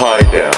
Hideout.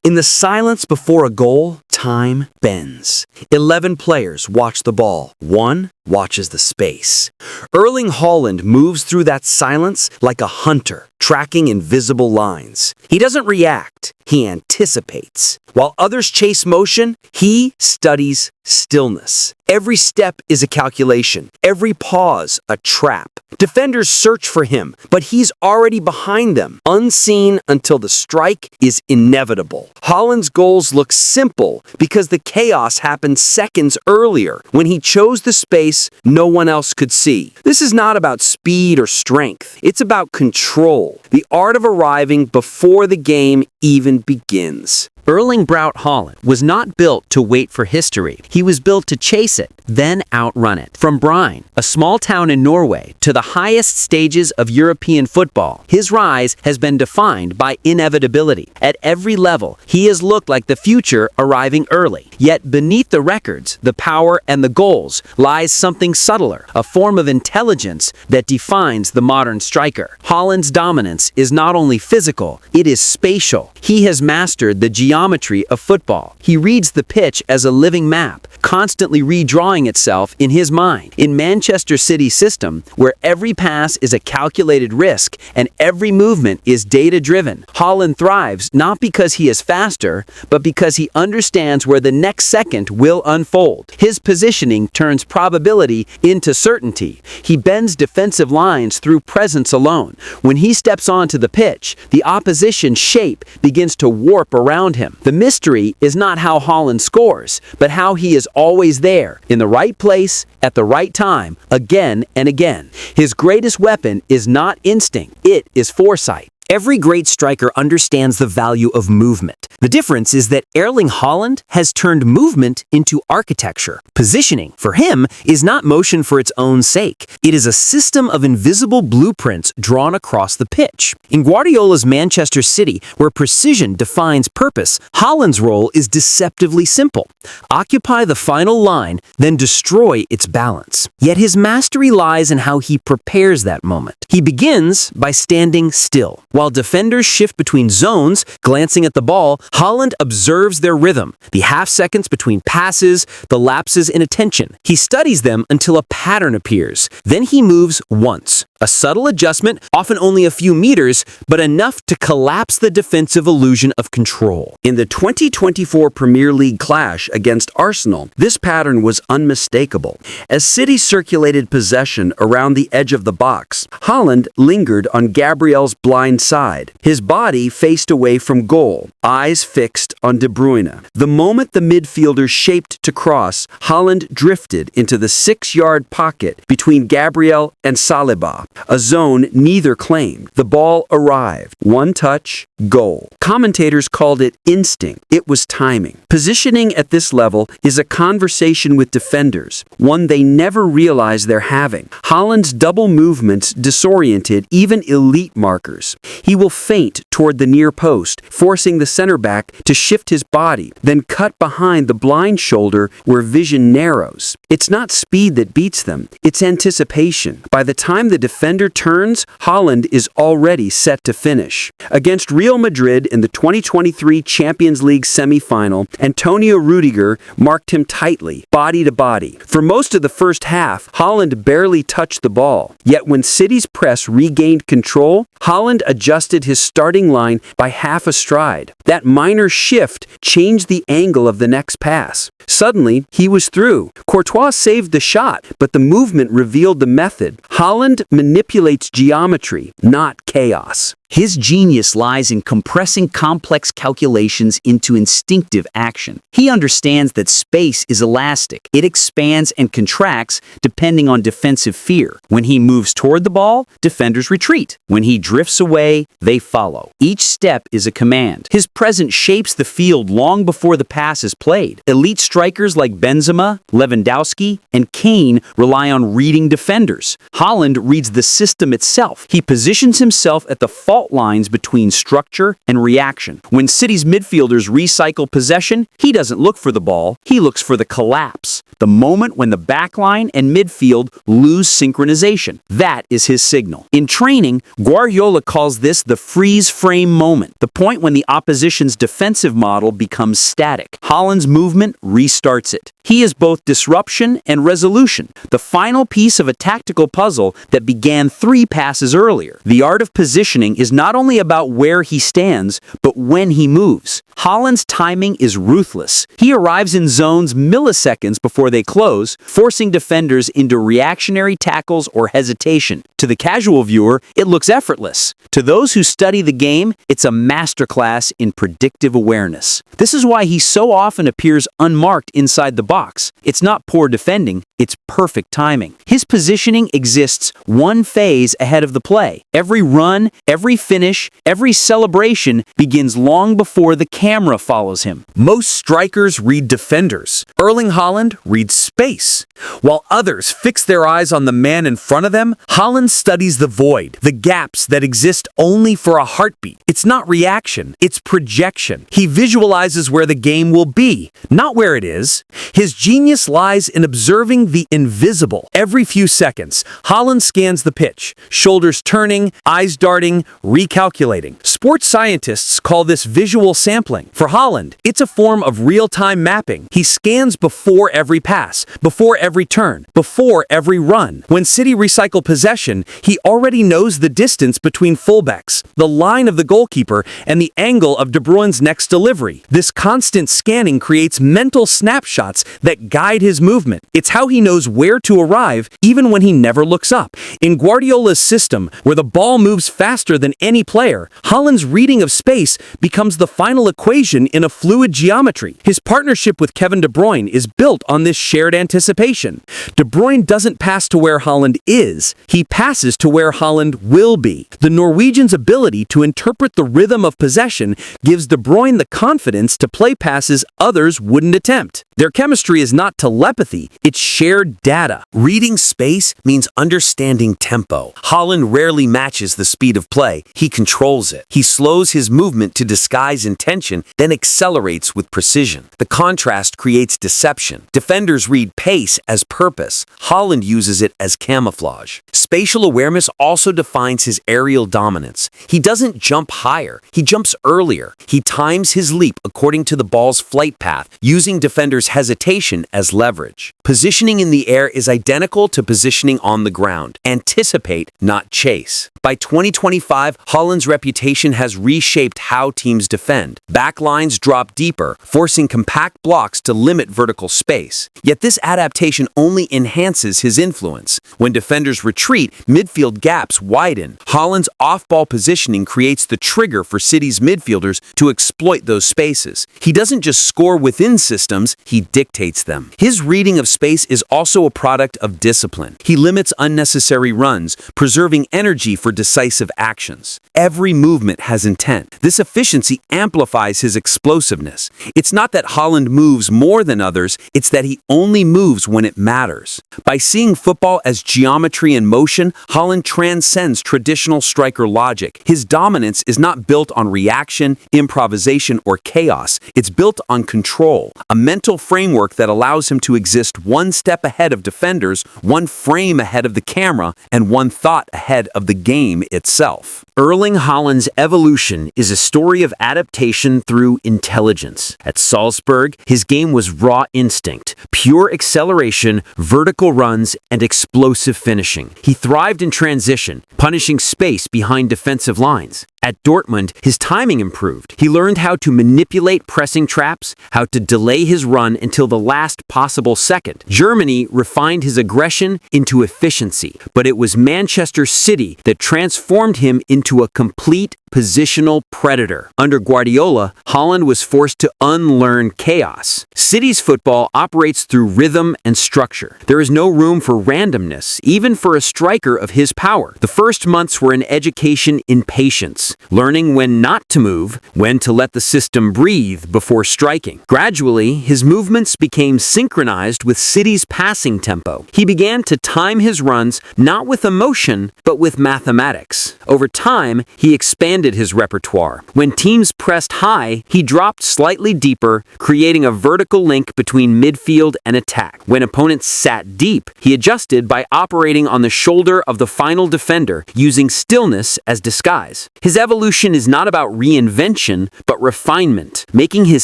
In the silence before a goal, time bends. 11 players watch the ball. One watches the space. Erling Haaland moves through that silence like a hunter, tracking invisible lines. He doesn't react, he anticipates. While others chase motion, he studies stillness. Every step is a calculation, every pause a trap. Defenders search for him, but he's already behind them, unseen until the strike is inevitable. Haaland's goals look simple because the chaos happened seconds earlier when he chose the space no one else could see. This is not about speed or strength. It's about control, the art of arriving before the game even begins. Erling Braut Haaland was not built to wait for history. He was built to chase it, then outrun it. From Bryn, a small town in Norway, to the highest stages of European football, his rise has been defined by inevitability. At every level, he has looked like the future arriving early. Yet beneath the records, the power, and the goals lies something subtler, a form of intelligence that defines the modern striker. Haaland's dominance is not only physical, it is spatial. He has mastered the geometry of football. He reads the pitch as a living map, constantly redrawing itself in his mind. In Manchester City's system, where every pass is a calculated risk and every movement is data-driven, Haaland thrives not because he is faster, but because he understands where the next second will unfold. His positioning turns probability into certainty. He bends defensive lines through presence alone. When he steps onto the pitch, the opposition's shape begins to warp around him. The mystery is not how Haaland scores, but how he is always there, in the right place, at the right time, again and again. His greatest weapon is not instinct, it is foresight. Every great striker understands the value of movement. The difference is that Erling Haaland has turned movement into architecture. Positioning, for him, is not motion for its own sake. It is a system of invisible blueprints drawn across the pitch. In Guardiola's Manchester City, where precision defines purpose, Haaland's role is deceptively simple. Occupy the final line, then destroy its balance. Yet his mastery lies in how he prepares that moment. He begins by standing still. While defenders shift between zones, glancing at the ball, Haaland observes their rhythm, the half-seconds between passes, the lapses in attention. He studies them until a pattern appears. Then he moves once. A subtle adjustment, often only a few meters, but enough to collapse the defensive illusion of control. In the 2024 Premier League clash against Arsenal, this pattern was unmistakable. As City circulated possession around the edge of the box, Haaland lingered on Gabriel's blind side. His body faced away from goal, eyes fixed on De Bruyne. The moment the midfielder shaped to cross, Haaland drifted into the 6-yard pocket between Gabriel and Saliba, a zone neither claimed. The ball arrived. One touch, goal. Commentators called it instinct. It was timing. Positioning at this level is a conversation with defenders, one they never realize they're having. Haaland's double movements disoriented even elite markers. He will feint toward the near post, forcing the center back to shift his body, then cut behind the blind shoulder where vision narrows. It's not speed that beats them, it's anticipation. By the time the defender turns, Haaland is already set to finish. Against Real Madrid in the 2023 Champions League semi-final, Antonio Rudiger marked him tightly, body to body. For most of the first half, Haaland barely touched the ball. Yet when City's press regained control, Haaland adjusted his starting line by half a stride. That minor shift changed the angle of the next pass. Suddenly, he was through. Courtois saved the shot, but the movement revealed the method. Haaland manipulates geometry, not chaos. His genius lies in compressing complex calculations into instinctive action. He understands that space is elastic. It expands and contracts depending on defensive fear. When he moves toward the ball, defenders retreat. When he drifts away, they follow. Each step is a command. His presence shapes the field long before the pass is played. Elite strikers like Benzema, Lewandowski, and Kane rely on reading defenders. Haaland reads the system itself. He positions himself at the far fault lines between structure and reaction. When City's midfielders recycle possession, he doesn't look for the ball, he looks for the collapse. The moment when the backline and midfield lose synchronization. That is his signal. In training, Guardiola calls this the freeze frame moment, the point when the opposition's defensive model becomes static. Haaland's movement restarts it. He is both disruption and resolution, the final piece of a tactical puzzle that began 3 passes earlier. The art of positioning is not only about where he stands, but when he moves. Haaland's timing is ruthless. He arrives in zones milliseconds before they close, forcing defenders into reactionary tackles or hesitation. To the casual viewer, it looks effortless. To those who study the game, it's a masterclass in predictive awareness. This is why he so often appears unmarked inside the box. It's not poor defending, it's perfect timing. His positioning exists one phase ahead of the play. Every run, every finish, every celebration begins long before the camera follows him. Most strikers read defenders. Erling Haaland reads space. While others fix their eyes on the man in front of them, Haaland studies the void, the gaps that exist only for a heartbeat. It's not reaction, it's projection. He visualizes where the game will be, not where it is. His genius lies in observing the invisible. Every few seconds, Haaland scans the pitch, shoulders turning, eyes darting, recalculating. Sports scientists call this visual sampling. For Haaland, it's a form of real-time mapping. He scans before every pass, before every turn, before every run. When City recycle possession, he already knows the distance between fullbacks, the line of the goalkeeper, and the angle of De Bruyne's next delivery. This constant scanning creates mental snapshots that guide his movement. It's how he knows where to arrive even when he never looks up. In Guardiola's system, where the ball moves faster than any player, Haaland's reading of space becomes the final equation in a fluid geometry. His partnership with Kevin De Bruyne is built on this shared anticipation. De Bruyne doesn't pass to where Haaland is, he passes to where Haaland will be. The Norwegian's ability to interpret the rhythm of possession gives De Bruyne the confidence to play passes others wouldn't attempt. Their chemistry is not telepathy, it's shared data. Reading space means understanding tempo. Haaland rarely matches the speed of play, he controls it. He slows his movement to disguise intention, then accelerates with precision. The contrast creates deception. Defenders read pace as purpose. Haaland uses it as camouflage. Spatial awareness also defines his aerial dominance. He doesn't jump higher, he jumps earlier. He times his leap according to the ball's flight path, using defenders' hesitation as leverage. Positioning in the air is identical to positioning on the ground. Anticipate, not chase. By 2025, Haaland's reputation has reshaped how teams defend. Backlines drop deeper, forcing compact blocks to limit vertical space. Yet this adaptation only enhances his influence. When defenders retreat, midfield gaps widen. Haaland's off-ball positioning creates the trigger for City's midfielders to exploit those spaces. He doesn't just score within systems, he dictates them. His reading of space is also a product of discipline. He limits unnecessary runs, preserving energy for decisive actions. Every movement has intent. This efficiency amplifies his explosiveness. It's not that Haaland moves more than others, it's that he only moves when it matters. By seeing football as geometry and motion, Haaland transcends traditional striker logic. His dominance is not built on reaction, improvisation, or chaos. It's built on control, a mental framework that allows him to exist one step ahead of defenders, one frame ahead of the camera, and one thought ahead of the game itself. Erling Haaland's evolution is a story of adaptation through intelligence. At Salzburg, his game was raw instinct, pure acceleration, vertical runs, and explosive finishing. He thrived in transition, punishing space behind defensive lines. At Dortmund, his timing improved. He learned how to manipulate pressing traps, how to delay his run until the last possible second. Germany refined his aggression into efficiency, but it was Manchester City that transformed him into a complete positional predator. Under Guardiola, Haaland was forced to unlearn chaos. City's football operates through rhythm and structure. There is no room for randomness, even for a striker of his power. The first months were an education in patience, learning when not to move, when to let the system breathe before striking. Gradually, his movements became synchronized with City's passing tempo. He began to time his runs not with emotion, but with mathematics. Over time, he expanded his repertoire. When teams pressed high, he dropped slightly deeper, creating a vertical link between midfield and attack. When opponents sat deep, he adjusted by operating on the shoulder of the final defender, using stillness as disguise. His evolution is not about reinvention, but refinement, making his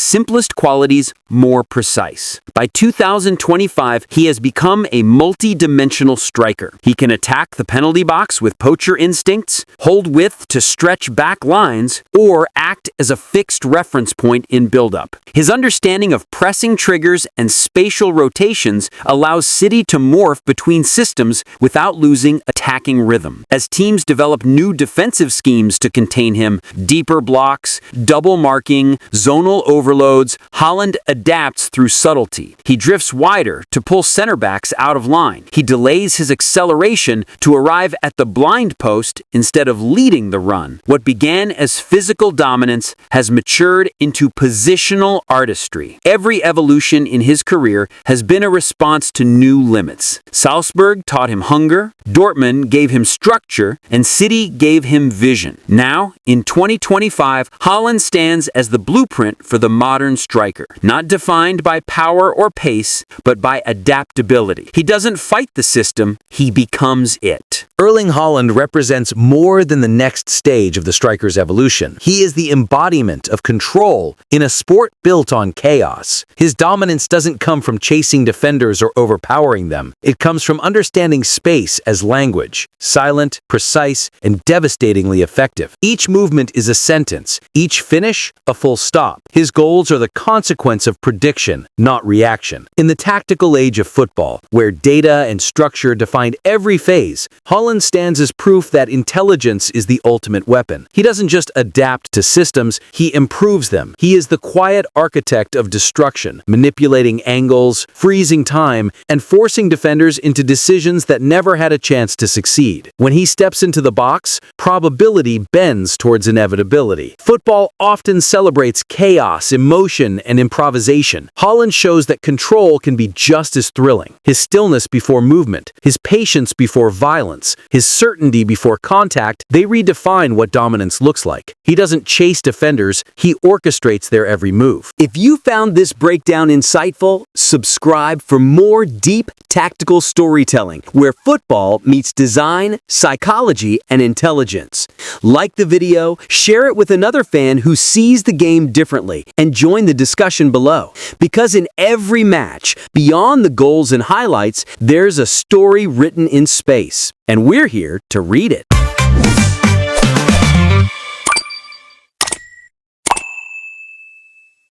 simplest qualities more precise. By 2025, he has become a multi-dimensional striker. He can attack the penalty box with poacher instincts, hold width to stretch back lines, or act as a fixed reference point in build-up. His understanding of pressing triggers and spatial rotations allows City to morph between systems without losing attacking rhythm. As teams develop new defensive schemes to contain him, deeper blocks, double marking, zonal overloads, Haaland adapts through subtlety. He drifts wider to pull center backs out of line. He delays his acceleration to arrive at the blind post instead of leading the run. What began as physical dominance has matured into positional artistry. Every evolution in his career has been a response to new limits. Salzburg taught him hunger, Dortmund gave him structure, and City gave him vision. Now, in 2025, Haaland stands as the blueprint for the modern striker, not defined by power or pace, but by adaptability. He doesn't fight the system, he becomes it. Erling Haaland represents more than the next stage of the striker's evolution. He is the embodiment of control in a sport built on chaos. His dominance doesn't come from chasing defenders or overpowering them. It comes from understanding space as language, silent, precise, and devastatingly effective. Each movement is a sentence, each finish a full stop. His goals are the consequence of prediction, not reaction. In the tactical age of football, where data and structure define every phase, Haaland stands as proof that intelligence is the ultimate weapon. He doesn't just adapt to systems, he improves them. He is the quiet architect of destruction, manipulating angles, freezing time, and forcing defenders into decisions that never had a chance to succeed. When he steps into the box, probability bends towards inevitability. Football often celebrates chaos, emotion, and improvisation. Haaland shows that control can be just as thrilling. His stillness before movement, his patience before violence, his certainty before contact, they redefine what dominance looks like. He doesn't chase defenders, he orchestrates their every move. If you found this breakdown insightful, subscribe for more deep tactical storytelling where football meets design, psychology, and intelligence. Like the video, share it with another fan who sees the game differently, and join the discussion below. Because in every match, beyond the goals and highlights, there's a story written in space, and we're here to read it.